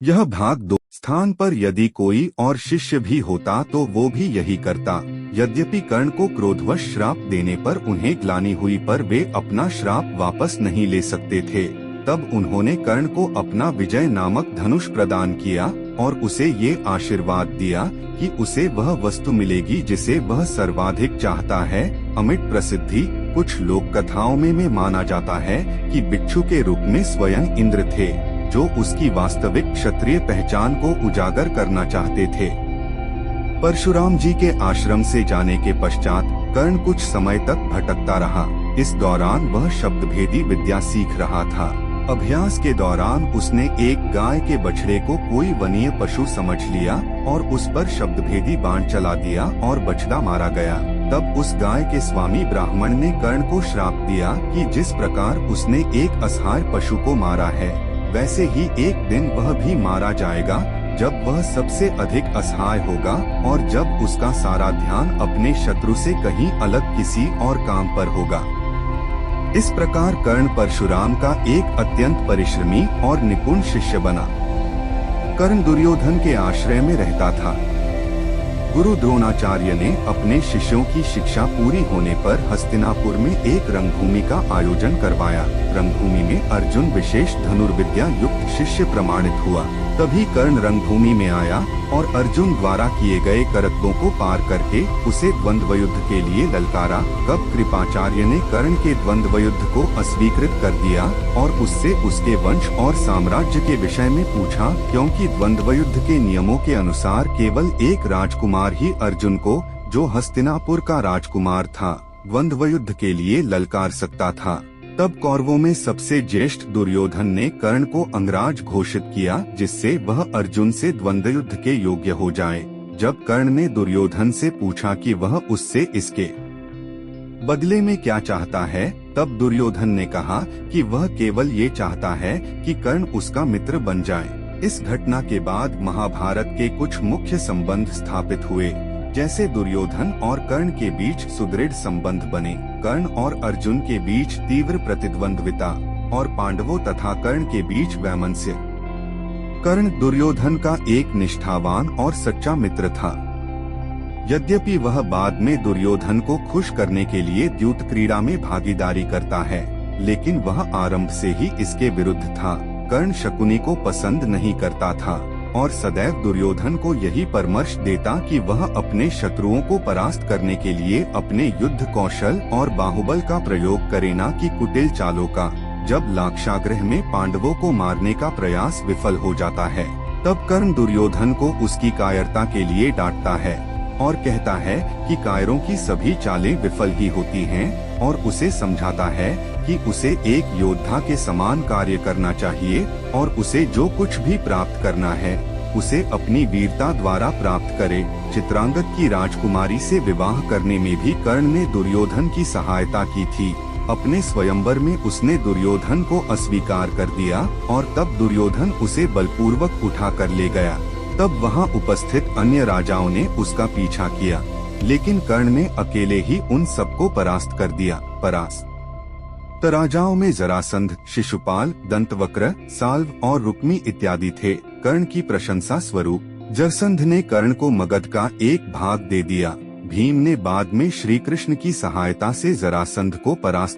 यह भाग दो स्थान पर यदि कोई और शिष्य भी होता तो वो भी यही करता। यद्यपि कर्ण को क्रोधवश श्राप देने पर उन्हें ग्लानि हुई, पर वे अपना श्राप वापस नहीं ले सकते थे। तब उन्होंने कर्ण को अपना विजय नामक धनुष प्रदान किया और उसे ये आशीर्वाद दिया कि उसे वह वस्तु मिलेगी जिसे वह सर्वाधिक चाहता है, अमिट प्रसिद्धि। कुछ लोक कथाओं में माना जाता है कि बिच्छू के रूप में स्वयं इंद्र थे, जो उसकी वास्तविक क्षत्रिय पहचान को उजागर करना चाहते थे। परशुराम जी के आश्रम से जाने के पश्चात कर्ण कुछ समय तक भटकता रहा। इस दौरान वह शब्दभेदी विद्या सीख रहा था। अभ्यास के दौरान उसने एक गाय के बछड़े को कोई वनीय पशु समझ लिया और उस पर शब्दभेदी बाण चला दिया और बछड़ा मारा गया। तब उस गाय के स्वामी ब्राह्मण ने कर्ण को श्राप दिया कि जिस प्रकार उसने एक असहाय पशु को मारा है, वैसे ही एक दिन वह भी मारा जाएगा, जब वह सबसे अधिक असहाय होगा और जब उसका सारा ध्यान अपने शत्रु से कहीं अलग किसी और काम पर होगा। इस प्रकार कर्ण परशुराम का एक अत्यंत परिश्रमी और निपुण शिष्य बना। कर्ण दुर्योधन के आश्रय में रहता था। गुरु द्रोणाचार्य ने अपने शिष्यों की शिक्षा पूरी होने पर हस्तिनापुर में एक रंगभूमि का आयोजन करवाया। रंगभूमि में अर्जुन विशेष धनुर्विद्या युक्त शिष्य प्रमाणित हुआ। तभी कर्ण रंगभूमि में आया और अर्जुन द्वारा किए गए करतबों को पार करके उसे द्वंद्व युद्ध के लिए ललकारा। तब कृपाचार्य ने कर्ण के द्वंद्व युद्ध को अस्वीकृत कर दिया और उससे उसके वंश और साम्राज्य के विषय में पूछा, क्योंकि द्वंद्व युद्ध के नियमों के अनुसार केवल एक राजकुमार ही अर्जुन को, जो हस्तिनापुर का राजकुमार था, द्वंद्व युद्ध के लिए ललकार सकता था। तब कौरवों में सबसे ज्येष्ठ दुर्योधन ने कर्ण को अंगराज घोषित किया, जिससे वह अर्जुन से द्वंद्व युद्ध के योग्य हो जाए। जब कर्ण ने दुर्योधन से पूछा कि वह उससे इसके बदले में क्या चाहता है, तब दुर्योधन ने कहा कि वह केवल ये चाहता है कि कर्ण उसका मित्र बन जाए। इस घटना के बाद महाभारत के कुछ मुख्य संबंध स्थापित हुए, जैसे दुर्योधन और कर्ण के बीच सुदृढ़ संबंध बने, कर्ण और अर्जुन के बीच तीव्र प्रतिद्वंद्विता और पांडवों तथा कर्ण के बीच वैमनस्य। कर्ण दुर्योधन का एक निष्ठावान और सच्चा मित्र था। यद्यपि वह बाद में दुर्योधन को खुश करने के लिए द्यूत क्रीड़ा में भागीदारी करता है, लेकिन वह आरंभ से ही इसके विरुद्ध था। कर्ण शकुनी को पसंद नहीं करता था और सदैव दुर्योधन को यही परामर्श देता कि वह अपने शत्रुओं को परास्त करने के लिए अपने युद्ध कौशल और बाहुबल का प्रयोग करे, न कि कुटिल चालों का। जब लाक्षागृह में पांडवों को मारने का प्रयास विफल हो जाता है, तब कर्ण दुर्योधन को उसकी कायरता के लिए डांटता है और कहता है कि कायरों की सभी चालें विफल ही होती हैं, और उसे समझाता है कि उसे एक योद्धा के समान कार्य करना चाहिए और उसे जो कुछ भी प्राप्त करना है उसे अपनी वीरता द्वारा प्राप्त करे। चित्रांगद की राजकुमारी से विवाह करने में भी कर्ण ने दुर्योधन की सहायता की थी। अपने स्वयंवर में उसने दुर्योधन को अस्वीकार कर दिया और तब दुर्योधन उसे बलपूर्वक उठा कर ले गया। तब वहां उपस्थित अन्य राजाओं ने उसका पीछा किया, लेकिन कर्ण ने अकेले ही उन सबको परास्त कर दिया। राजाओं में जरासंध, शिशुपाल, दंतवक्र, साल्व और रुक्मी इत्यादि थे। कर्ण की प्रशंसा स्वरूप जरासंध ने कर्ण को मगध का एक भाग दे दिया। भीम ने बाद में श्री कृष्ण की सहायता से जरासंध को परास्त